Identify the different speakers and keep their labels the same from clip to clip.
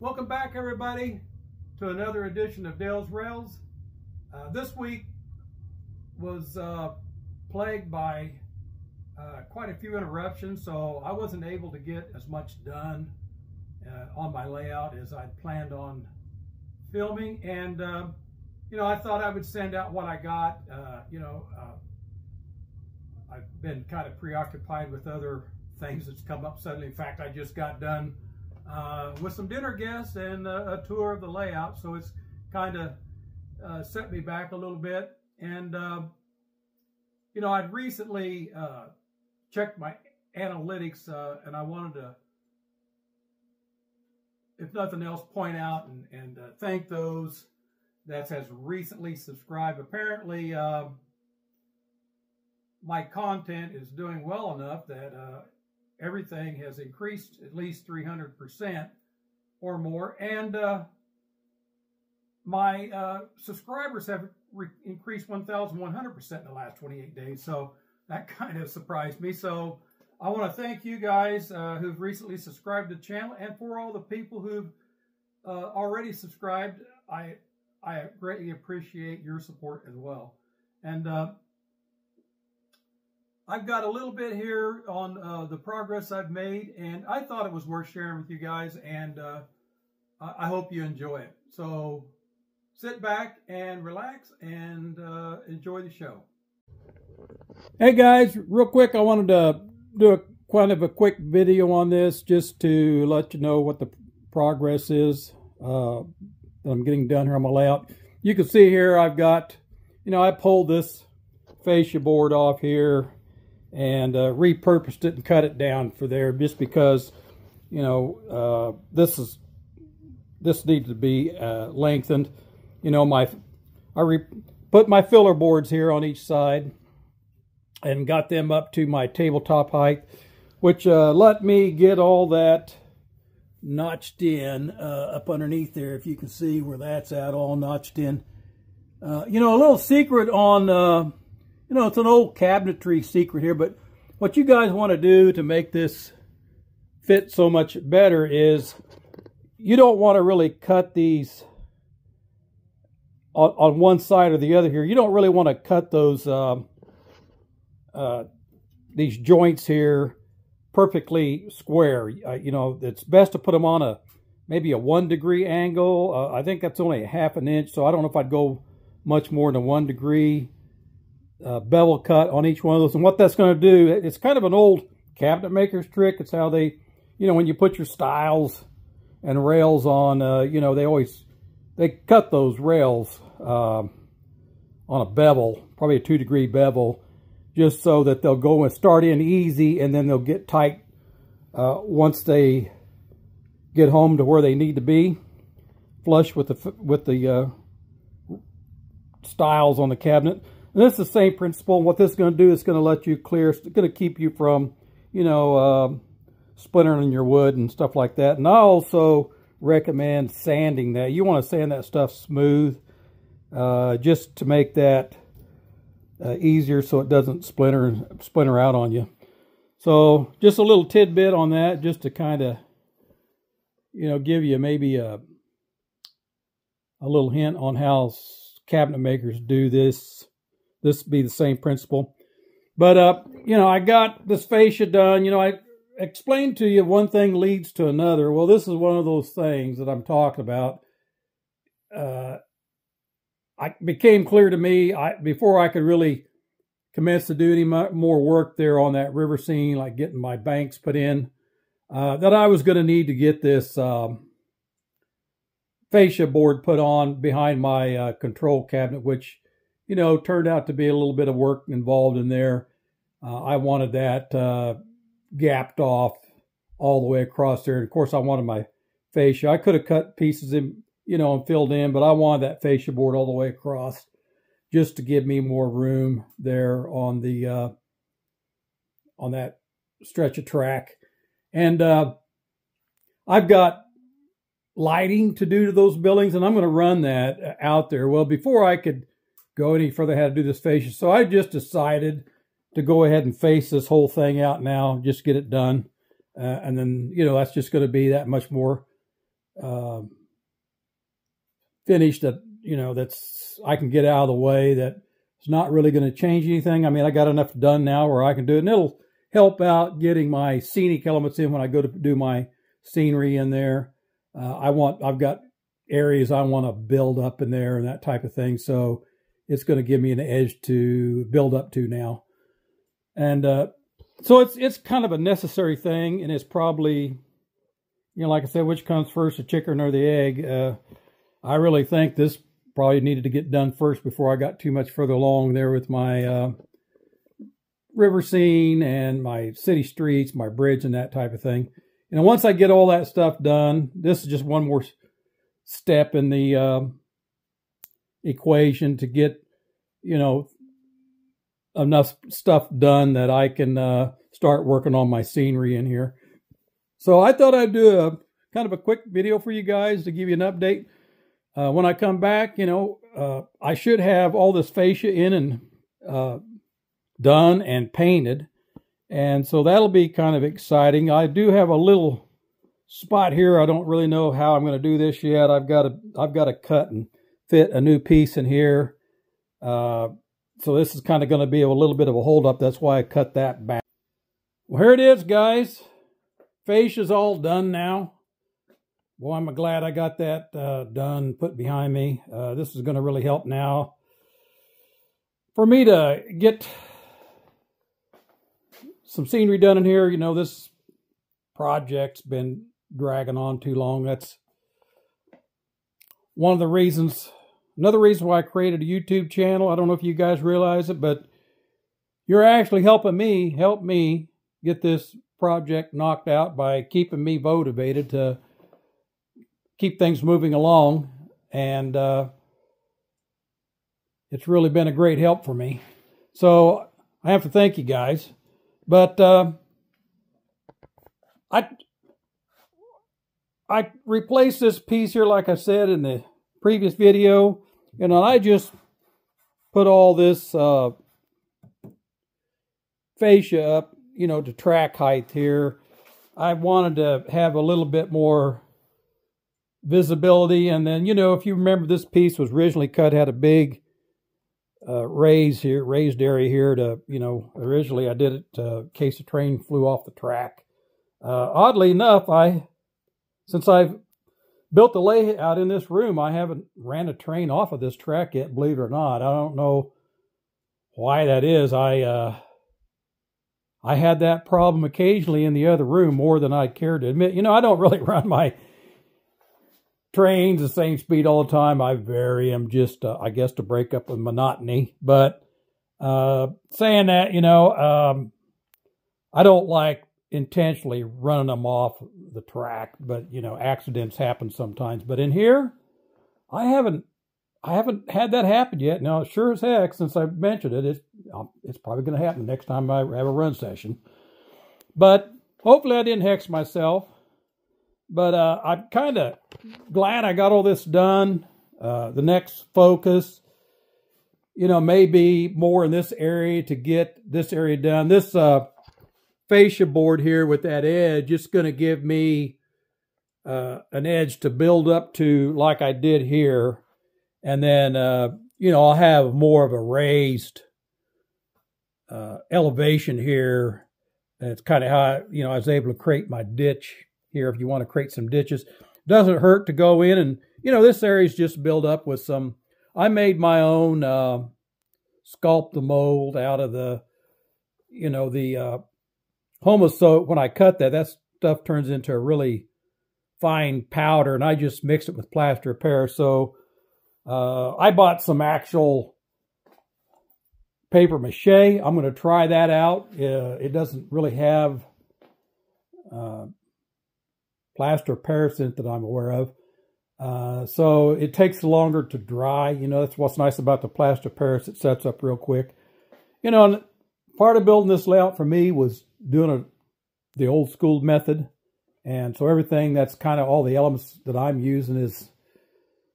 Speaker 1: Welcome back, everybody, to another edition of Dale's Rails. This week was plagued by quite a few interruptions, so I wasn't able to get as much done on my layout as I'd planned on filming. And I thought I would send out what I got. I've been kind of preoccupied with other things that's come up suddenly. In fact, I just got done with some dinner guests and a tour of the layout, so it's kind of set me back a little bit. And I'd recently checked my analytics, and I wanted to, if nothing else, point out and thank those that has recently subscribed. Apparently, my content is doing well enough that everything has increased at least 300% or more, and my subscribers have increased 1,100% in the last 28 days. So that kind of surprised me. So I want to thank you guys who've recently subscribed to the channel, and for all the people who've already subscribed, I greatly appreciate your support as well. And I've got a little bit here on the progress I've made, and I thought it was worth sharing with you guys, and I hope you enjoy it. So sit back and relax and enjoy the show. Hey guys, real quick, I wanted to do kind of a quick video on this just to let you know what the progress is that I'm getting done here on my layout. You can see here I've got, I pulled this fascia board off here and repurposed it and cut it down for there, just because this needs to be lengthened. I put my filler boards here on each side and got them up to my tabletop height, which let me get all that notched in up underneath there. If you can see where that's at, all notched in. A little secret on it's an old cabinetry secret here, but what you guys want to do to make this fit so much better is you don't want to really cut these on one side or the other here. You don't really want to cut those these joints here perfectly square. It's best to put them on maybe a 1 degree angle. I think that's only a ½ an inch, so I don't know if I'd go much more than a 1 degree bevel cut on each one of those. And what that's going to do, it's kind of an old cabinet maker's trick. It's how they, when you put your stiles and rails on, they cut those rails on a bevel, probably a 2 degree bevel, just so that they'll go and start in easy, and then they'll get tight once they get home to where they need to be, flush with the stiles on the cabinet. And this is the same principle. What this is going to do is going to let you clear. It's going to keep you from, splintering your wood and stuff like that. And I also recommend sanding that. You want to sand that stuff smooth, just to make that easier so it doesn't splinter out on you. So just a little tidbit on that, just to kind of, give you maybe a little hint on how cabinet makers do this. This would be the same principle. But, I got this fascia done. I explained to you one thing leads to another. Well, this is one of those things that I'm talking about. It became clear to me, before I could really commence to do any more work there on that river scene, like getting my banks put in, that I was going to need to get this fascia board put on behind my control cabinet, which turned out to be a little bit of work involved in there. I wanted that gapped off all the way across there. And of course, I wanted my fascia. I could have cut pieces in, and filled in, but I wanted that fascia board all the way across, just to give me more room there on the on that stretch of track. And I've got lighting to do to those buildings, and I'm going to run that out there. Well, before I could go any further, I had to do this fascia. So I just decided to go ahead and face this whole thing out now, just get it done. And then, that's just going to be that much more uh, finish that, you know, that's I can get out of the way, that it's not really going to change anything. I mean, I got enough done now where I can do it, and it'll help out getting my scenic elements in when I go to do my scenery in there. I've got areas I want to build up in there and that type of thing. So it's going to give me an edge to build up to now. And so it's kind of a necessary thing, and it's probably, you know, like I said, which comes first, the chicken or the egg? I really think this probably needed to get done first before I got too much further along there with my river scene and my city streets, my bridge and that type of thing. And once I get all that stuff done, this is just one more step in the equation to get, you know, enough stuff done that I can start working on my scenery in here. So I thought I'd do a kind of a quick video for you guys to give you an update. When I come back, you know, I should have all this fascia in and done and painted. And so that'll be kind of exciting. I do have a little spot here. I don't really know how I'm going to do this yet. I've got to cut and fit a new piece in here. So this is kind of going to be a little bit of a holdup. That's why I cut that back. Well, here it is, guys. Fascia's all done now. Boy, I'm glad I got that done, put behind me. This is going to really help now for me to get some scenery done in here. You know, this project's been dragging on too long. That's one of the reasons. Another reason why I created a YouTube channel. I don't know if you guys realize it, but you're actually helping me get this project knocked out by keeping me motivated to keep things moving along. And it's really been a great help for me. So I have to thank you guys. But I replaced this piece here, like I said in the previous video, and I just put all this fascia up, you know, to track height here. I wanted to have a little bit more visibility, and then, you know, if you remember, this piece was originally cut, had a big raised area here to, you know, originally I did it in case a train flew off the track. Oddly enough, since I've built the layout in this room, I haven't ran a train off of this track yet, believe it or not. I don't know why that is. I had that problem occasionally in the other room, more than I care to admit. You know, I don't really run my trains the same speed all the time. I vary them just, I guess, to break up the monotony. But saying that, you know, I don't like intentionally running them off the track, but, you know, accidents happen sometimes. But in here, I haven't had that happen yet. Now, sure as heck, since I mentioned it, it's probably going to happen next time I have a run session. But hopefully I didn't hex myself. But I'm kind of glad I got all this done. The next focus, you know, may be more in this area to get this area done. This fascia board here with that edge, it's going to give me an edge to build up to like I did here. And then, you know, I'll have more of a raised elevation here. And it's kind of how, you know, I was able to create my ditch here. If you want to create some ditches, doesn't hurt to go in. And, you know, this area is just built up with some, I made my own sculpt the mold out of the, you know, the Homosote. When I cut that stuff turns into a really fine powder, and I just mix it with plaster of Paris. So I bought some actual paper mache. I'm going to try that out. It doesn't really have plaster of Paris in it that I'm aware of. So it takes longer to dry. You know, that's what's nice about the plaster of Paris. It sets up real quick. You know, and part of building this layout for me was doing the old school method. And so everything, that's kind of all the elements that I'm using is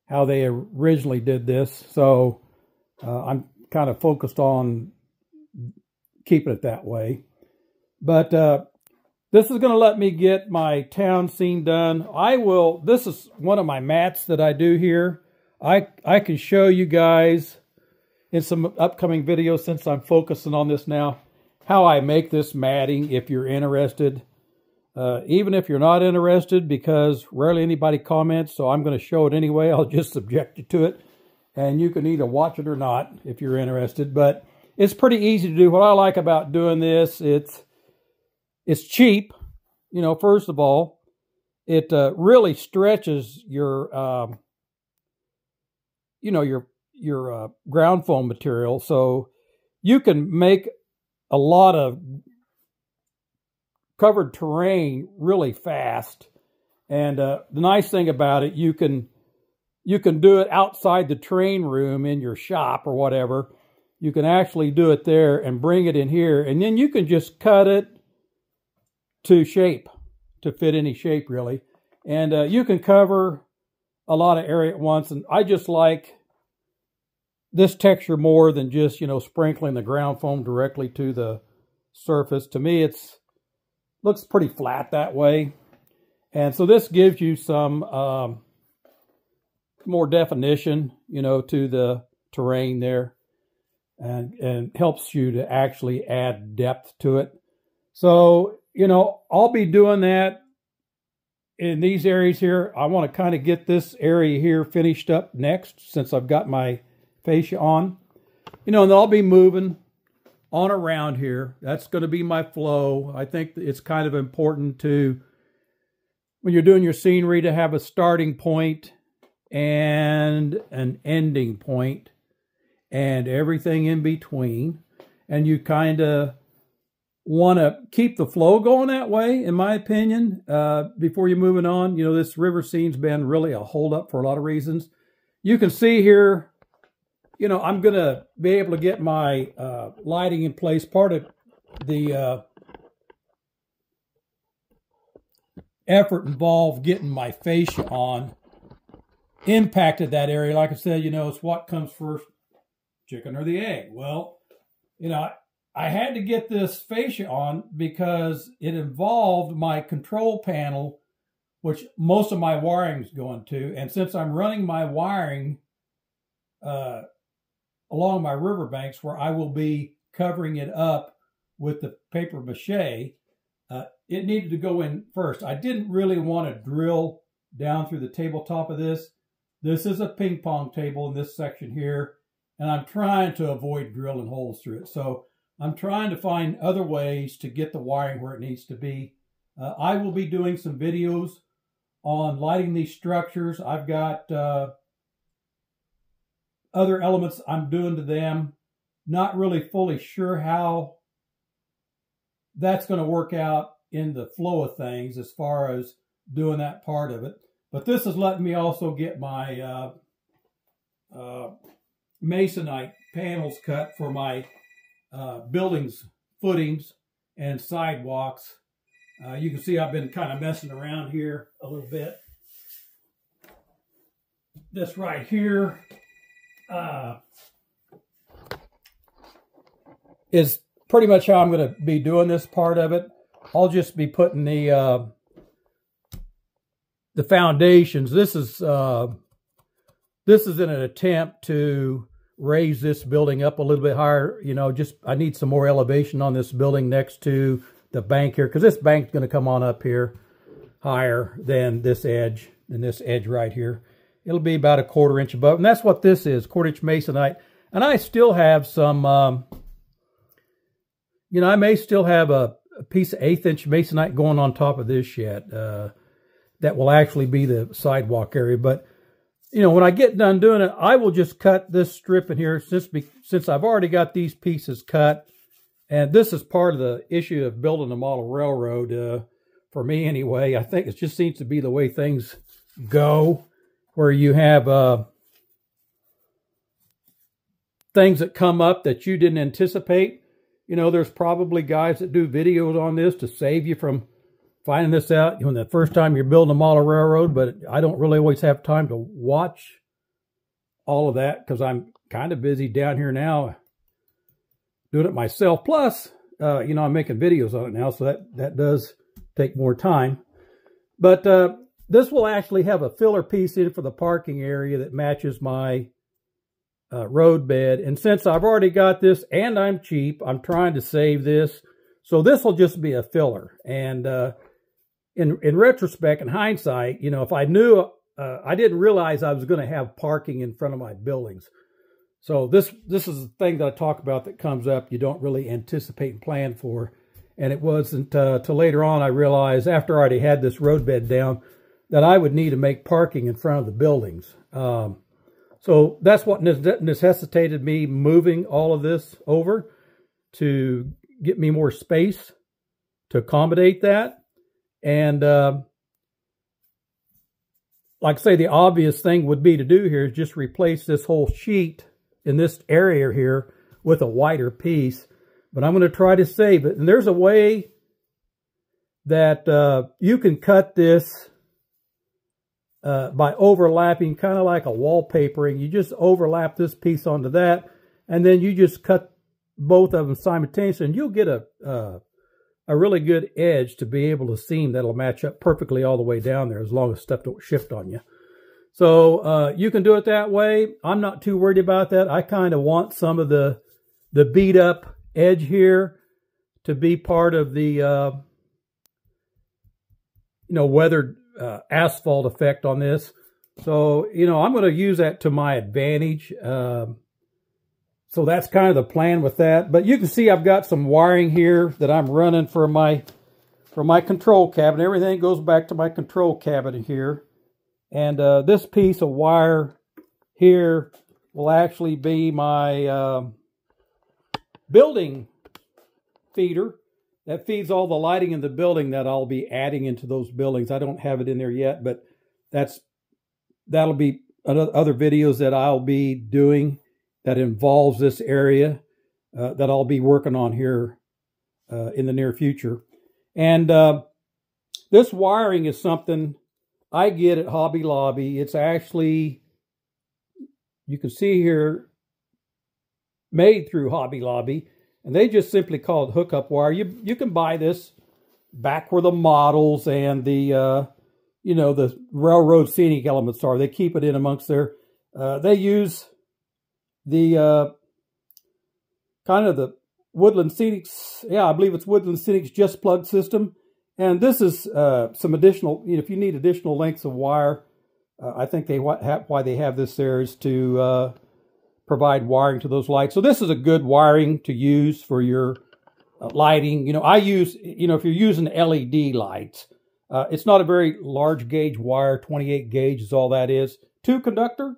Speaker 1: how they originally did this. So I'm kind of focused on keeping it that way. But this is going to let me get my town scene done. This is one of my mats that I do here. I can show you guys in some upcoming videos, since I'm focusing on this now, how I make this matting if you're interested. Even if you're not interested, because rarely anybody comments, so I'm going to show it anyway. I'll just subject you to it, and you can either watch it or not if you're interested. But it's pretty easy to do. What I like about doing this, it's cheap. You know, first of all, it really stretches your, your ground foam material, so you can make a lot of covered terrain really fast. And the nice thing about it, you can do it outside the train room in your shop or whatever. You can actually do it there and bring it in here, and then you can just cut it to shape, to fit any shape really. And you can cover a lot of area at once. And I just like this texture more than just, sprinkling the ground foam directly to the surface. To me, looks pretty flat that way. And so this gives you some more definition, to the terrain there, and helps you to actually add depth to it. So, I'll be doing that in these areas here. I want to kind of get this area here finished up next, since I've got my fascia on. And then I'll be moving on around here. That's going to be my flow. I think it's kind of important to, when you're doing your scenery, to have a starting point and an ending point and everything in between. And you kind of want to keep the flow going that way, in my opinion, before you're moving on. This river scene's been really a holdup for a lot of reasons. You can see here, I'm going to be able to get my lighting in place. Part of the effort involved getting my fascia on impacted that area. Like I said, it's what comes first, chicken or the egg. Well, I had to get this fascia on because it involved my control panel, which most of my wiring is going to. And since I'm running my wiring along my riverbanks, where I will be covering it up with the paper mache, it needed to go in first. I didn't really want to drill down through the tabletop of this. This is a ping pong table in this section here, and I'm trying to avoid drilling holes through it. So I'm trying to find other ways to get the wiring where it needs to be. I will be doing some videos on lighting these structures. I've got other elements I'm doing to them. Not really fully sure how that's going to work out in the flow of things as far as doing that part of it. But this is letting me also get my masonite panels cut for my buildings, footings, and sidewalks. You can see I've been kind of messing around here a little bit. This right here is pretty much how I'm going to be doing this part of it. I'll just be putting the foundations. This is in an attempt to raise this building up a little bit higher. I need some more elevation on this building next to the bank here, because this bank's going to come on up here higher than this edge right here. It'll be about a 1/4 inch above, and that's what this is, 1/4 inch masonite. And I still have some, I may still have a piece of 1/8 inch masonite going on top of this yet. That will actually be the sidewalk area. But when I get done doing it, I will just cut this strip in here, since I've already got these pieces cut. And this is part of the issue of building a model railroad, for me anyway. I think it just seems to be the way things go, where you have things that come up that you didn't anticipate. There's probably guys that do videos on this to save you from finding this out when the first time you're building a model railroad, but I don't really always have time to watch all of that because I'm kind of busy down here now doing it myself. Plus, I'm making videos on it now, so that does take more time. But this will actually have a filler piece in for the parking area that matches my road bed. And since I've already got this and I'm cheap, I'm trying to save this. So this will just be a filler. And in retrospect, in hindsight, you know, if I knew, I didn't realize I was going to have parking in front of my buildings. So this is the thing that I talk about that comes up you don't really anticipate and plan for. And it wasn't till later on I realized, after I already had this roadbed down, that I would need to make parking in front of the buildings. So that's what necessitated me moving all of this over to get me more space to accommodate that. And like I say, the obvious thing would be to do here is just replace this whole sheet in this area here with a wider piece. But I'm going to try to save it. And there's a way that you can cut this by overlapping, kind of like a wallpapering. You just overlap this piece onto that, and then you just cut both of them simultaneously, and you'll get a really good edge to be able to seam that'll match up perfectly all the way down there, as long as stuff don't shift on you. So you can do it that way. I'm not too worried about that. I kind of want some of the beat up edge here to be part of the weathered asphalt effect on this. So I'm going to use that to my advantage. So that's kind of the plan with that. But you can see I've got some wiring here that I'm running for my control cabinet. Everything goes back to my control cabinet here. And this piece of wire here will actually be my building feeder that feeds all the lighting in the building that I'll be adding into those buildings. I don't have it in there yet, but that'll be other videos that I'll be doing that involves this area that I'll be working on here in the near future. And this wiring is something I get at Hobby Lobby. It's actually, you can see here, made through Hobby Lobby, and they just simply call it hookup wire. You can buy this back where the models and the the railroad scenic elements are. They keep it in amongst there. They use the kind of the Woodland Scenics. Yeah, I believe it's Woodland Scenics Just Plug system. And this is some additional, if you need additional lengths of wire, I think why they have this there is to provide wiring to those lights. So this is a good wiring to use for your lighting. I use, if you're using LED lights, it's not a very large gauge wire. 28 gauge is all that is. 2 conductor,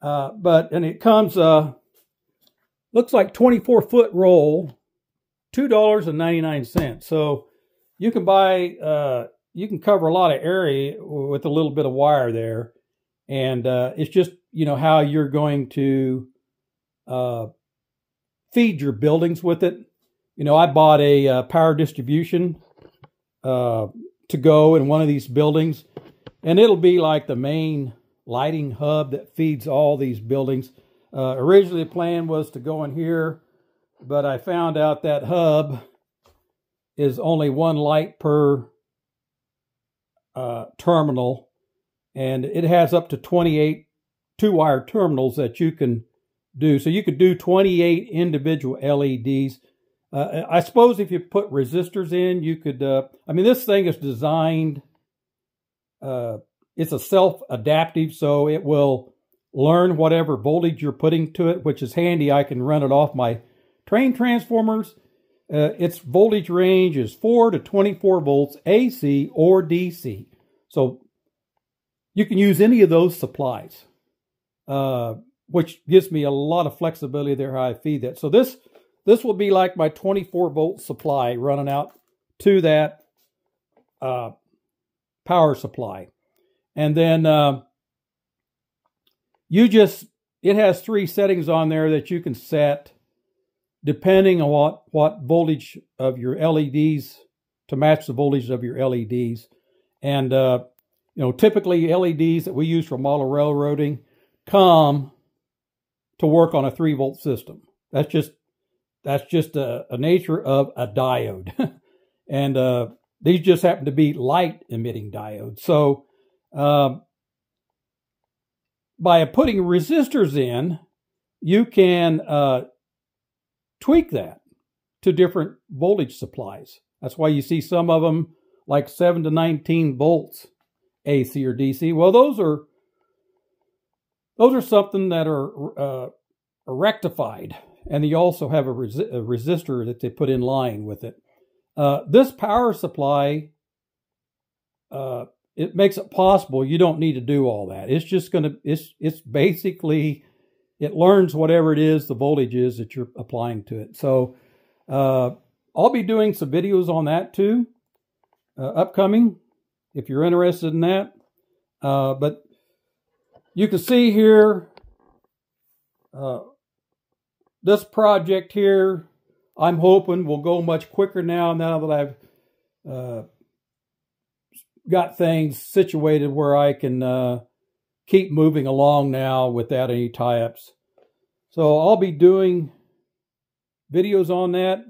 Speaker 1: and it comes, looks like 24-foot roll, $2.99. So you can buy, you can cover a lot of area with a little bit of wire there. And it's just, how you're going to feed your buildings with it. I bought a power distribution to go in one of these buildings. And it'll be like the main lighting hub that feeds all these buildings. Originally, the plan was to go in here, but I found out that hub is only one light per terminal, and it has up to 28 two-wire terminals that you can do. So you could do 28 individual LEDs. I suppose if you put resistors in, you could, this thing is designed, it's a self-adaptive, so it will learn whatever voltage you're putting to it, which is handy. I can run it off my train transformers. Its voltage range is 4 to 24 volts AC or DC. So you can use any of those supplies, which gives me a lot of flexibility there how I feed that. So this will be like my 24-volt supply running out to that power supply. And then it has 3 settings on there that you can set depending on what voltage of your LEDs, to match the voltage of your LEDs. And, typically LEDs that we use for model railroading come to work on a 3-volt system. That's just a nature of a diode. And These just happen to be light emitting diodes. So by putting resistors in, you can tweak that to different voltage supplies. That's why you see some of them like 7 to 19 volts AC or DC. Well, those are something that are rectified, and you also have a resistor that they put in line with it. This power supply, it makes it possible. You don't need to do all that. It's just it's basically, it learns whatever it is, the voltage is that you're applying to it. So I'll be doing some videos on that too, upcoming, if you're interested in that. But you can see here, this project here, I'm hoping will go much quicker now that I've got things situated where I can keep moving along now without any tie-ups. So I'll be doing videos on that.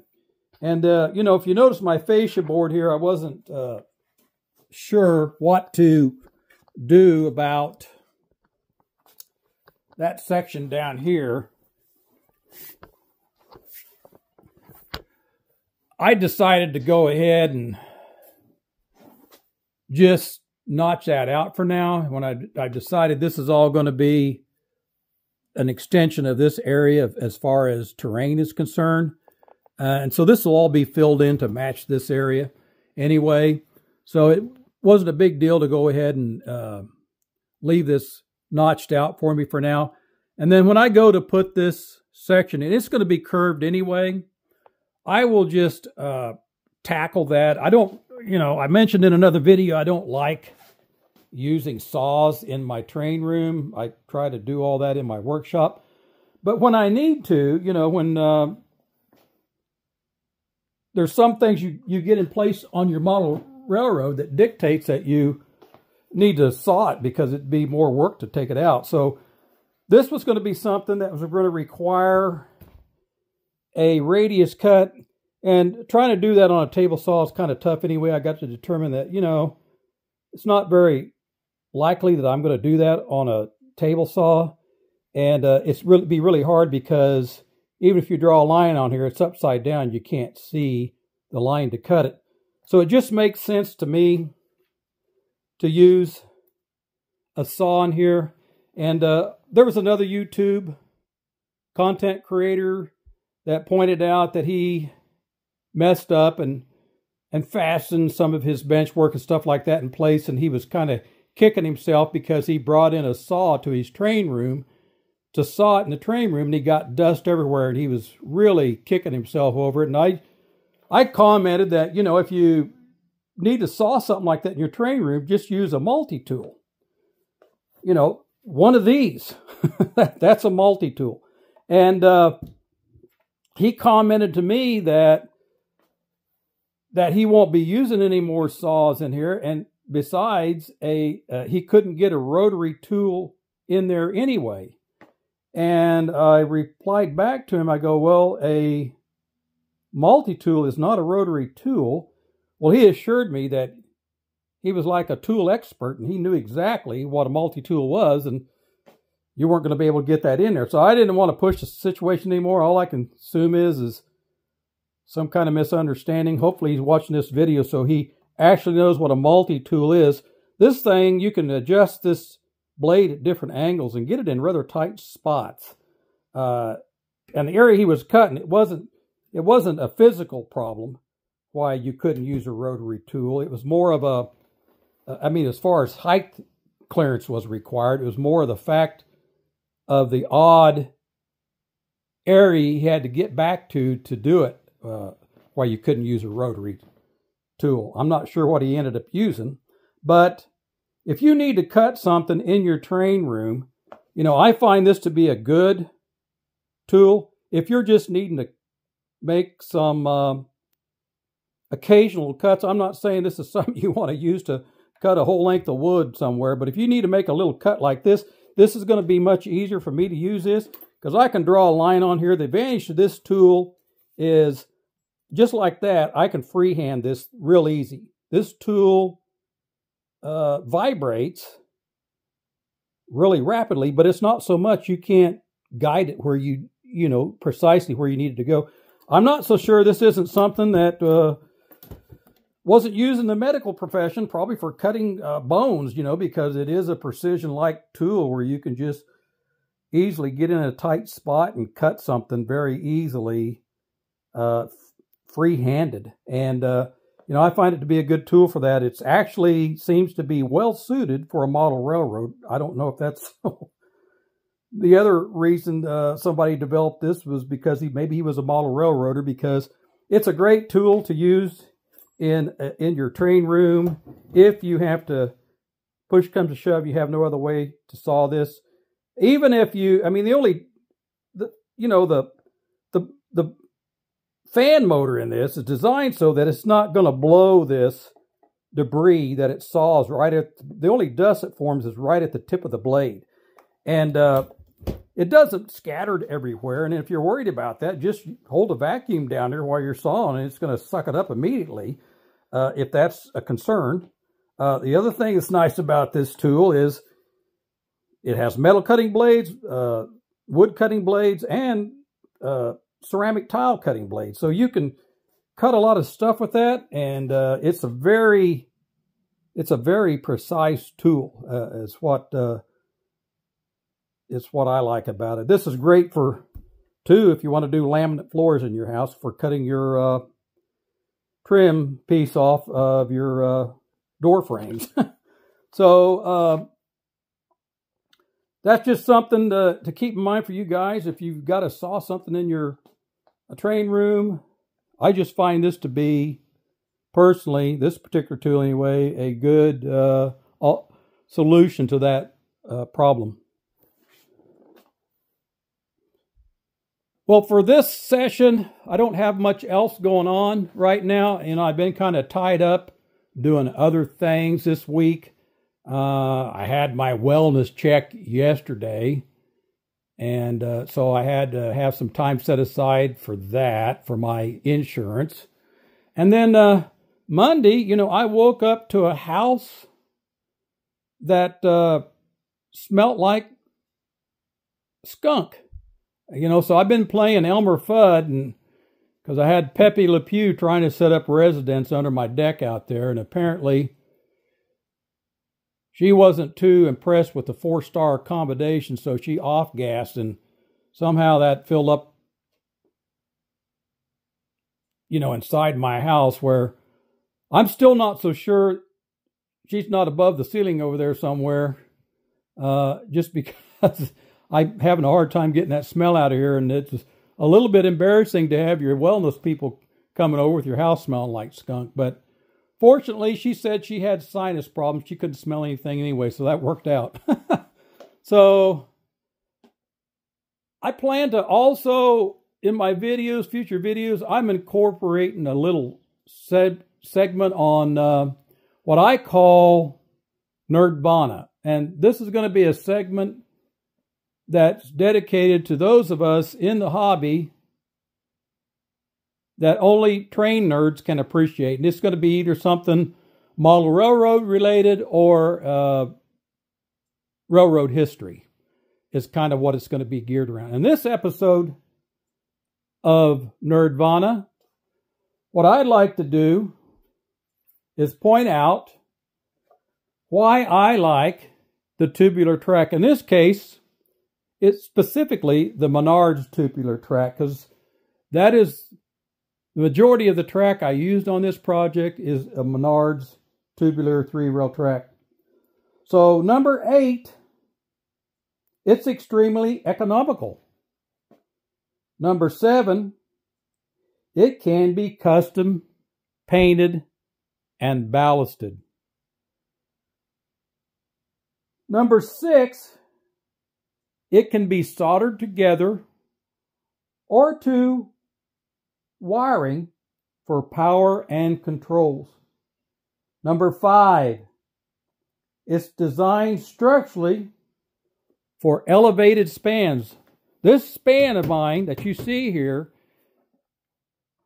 Speaker 1: And, you know, if you notice my fascia board here, I wasn't sure what to do about that section down here. I decided to go ahead and just notch that out for now. When I decided this is all going to be an extension of this area as far as terrain is concerned. And so this will all be filled in to match this area anyway. So it wasn't a big deal to go ahead and leave this notched out for me for now. And then when I go to put this section in, it's going to be curved anyway. I will just tackle that. I don't, you know, I mentioned in another video, I don't like using saws in my train room. I try to do all that in my workshop. But when I need to, you know, when there's some things you get in place on your model railroad that dictates that you need to saw it because it'd be more work to take it out. So this was going to be something that was going to require a radius cut, and trying to do that on a table saw is kind of tough anyway. I got to determine that, you know, it's not very likely that I'm going to do that on a table saw, and it's be really hard because even if you draw a line on here, it's upside down. You can't see the line to cut it. So it just makes sense to me to use a saw in here. And there was another YouTube content creator that pointed out that he messed up and fastened some of his bench work and stuff like that in place, and he was kind of kicking himself because he brought in a saw to his train room to saw it in the train room, and he got dust everywhere, and he was really kicking himself over it. And I commented that, you know, if you need to saw something like that in your train room, just use a multi-tool. You know, one of these. That's a multi-tool. And he commented to me that he won't be using any more saws in here, and besides, he couldn't get a rotary tool in there anyway. And I replied back to him, I go, well, a multi-tool is not a rotary tool. Well, he assured me that he was like a tool expert, and he knew exactly what a multi-tool was, and you weren't going to be able to get that in there. So I didn't want to push the situation anymore. All I can assume is some kind of misunderstanding. Hopefully he's watching this video so he actually knows what a multi-tool is. This thing, you can adjust this blade at different angles and get it in rather tight spots. And the area he was cutting, it wasn't a physical problem why you couldn't use a rotary tool. It was more of I mean, as far as height clearance was required, it was more of the fact of the odd area he had to get back to do it, why you couldn't use a rotary tool. I'm not sure what he ended up using, but if you need to cut something in your train room, you know, I find this to be a good tool. If you're just needing to make some occasional cuts, I'm not saying this is something you want to use to cut a whole length of wood somewhere, but if you need to make a little cut like this is going to be much easier for me to use this because I can draw a line on here. The advantage of this tool is just like that, I can freehand this real easy. this tool vibrates really rapidly, but it's not so much you can't guide it where you know precisely where you need it to go. I'm not so sure this isn't something that wasn't used in the medical profession, probably for cutting bones, you know, because it is a precision-like tool where you can just easily get in a tight spot and cut something very easily, free-handed. And, you know, I find it to be a good tool for that. It's actually seems to be well-suited for a model railroad. I don't know if that's the other reason somebody developed this was because maybe he was a model railroader, because it's a great tool to use in your train room. If you have to, push comes to shove, you have no other way to saw this. Even if you, I mean, the fan motor in this is designed so that it's not going to blow this debris that it saws right at, the only dust it forms is right at the tip of the blade. And it doesn't scatter everywhere. And if you're worried about that, just hold a vacuum down there while you're sawing, and it's going to suck it up immediately, if that's a concern. The other thing that's nice about this tool is it has metal cutting blades, wood cutting blades, and ceramic tile cutting blades. So you can cut a lot of stuff with that, and it's a very precise tool. It's what I like about it. This is great for, too, if you want to do laminate floors in your house for cutting your trim piece off of your door frames. So that's just something to keep in mind for you guys. If you've got to saw something in your train room, I just find this to be, personally, this particular tool anyway, a good solution to that problem. Well, for this session, I don't have much else going on right now, and I've been kind of tied up doing other things this week. I had my wellness check yesterday, and so I had to have some time set aside for that, for my insurance. And then Monday, you know, I woke up to a house that smelt like skunk. You know, so I've been playing Elmer Fudd, and because I had Pepe Le Pew trying to set up residence under my deck out there, and apparently she wasn't too impressed with the 4-star accommodation, so she off-gassed, and somehow that filled up, you know, inside my house, where I'm still not so sure she's not above the ceiling over there somewhere, just because I'm having a hard time getting that smell out of here, and it's a little bit embarrassing to have your wellness people coming over with your house smelling like skunk. But fortunately, she said she had sinus problems. She couldn't smell anything anyway, so that worked out. So I plan to also, in my videos, future videos, I'm incorporating a little segment on what I call Nerdvana. And this is going to be a segment that's dedicated to those of us in the hobby that only train nerds can appreciate. And it's going to be either something model railroad related or railroad history is kind of what it's going to be geared around. In this episode of Nerdvana, what I'd like to do is point out why I like the tubular track. In this case, it's specifically the Menards tubular track, because that is the majority of the track I used on this project is a Menards tubular 3-rail track. So number 8, it's extremely economical. Number 7, it can be custom painted and ballasted. Number 6, it can be soldered together or to wiring for power and controls. Number 5, it's designed structurally for elevated spans. This span of mine that you see here,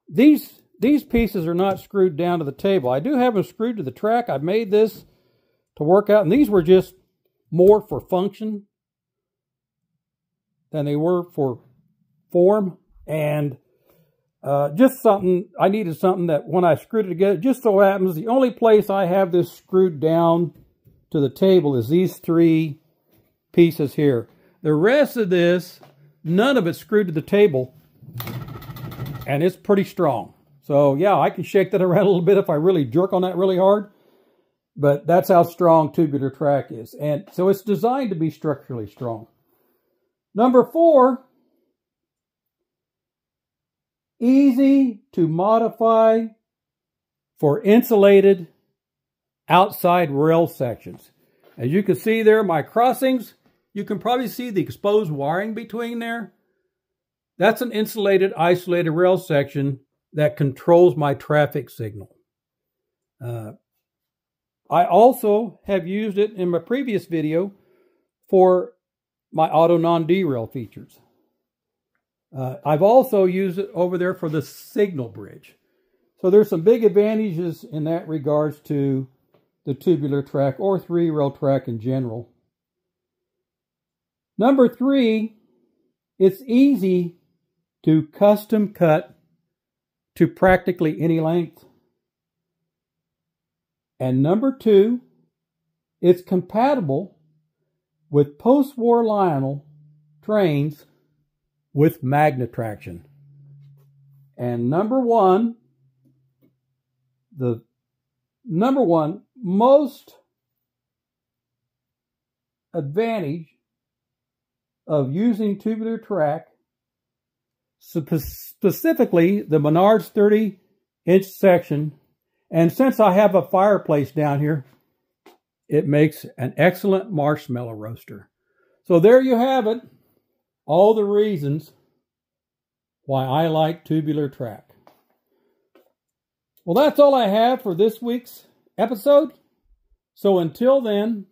Speaker 1: these these pieces are not screwed down to the table. I do have them screwed to the track. I made this to work out, and these were just more for function than they were for form. And just something, I needed something that when I screwed it together, just so happens the only place I have this screwed down to the table is these three pieces here. The rest of this, none of it's screwed to the table, and it's pretty strong. So yeah, I can shake that around a little bit if I really jerk on that really hard, but that's how strong tubular track is. And so it's designed to be structurally strong. Number 4, easy to modify for insulated outside rail sections. As you can see there, my crossings, you can probably see the exposed wiring between there. That's an insulated, isolated rail section that controls my traffic signal. I also have used it in my previous video for my auto non-derail features. I've also used it over there for the signal bridge. So there's some big advantages in that regards to the tubular track or 3-rail track in general. Number 3, it's easy to custom cut to practically any length. And number 2, it's compatible with post-war Lionel trains with magnet traction. And number 1, the number 1 most advantage of using tubular track, specifically the Menards 30-inch section, and since I have a fireplace down here, it makes an excellent marshmallow roaster. So there you have it, all the reasons why I like tubular track. Well, that's all I have for this week's episode. So until then,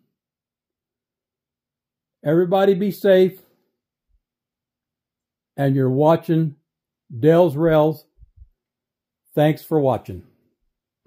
Speaker 1: everybody be safe. And you're watching Dell's Rails. Thanks for watching.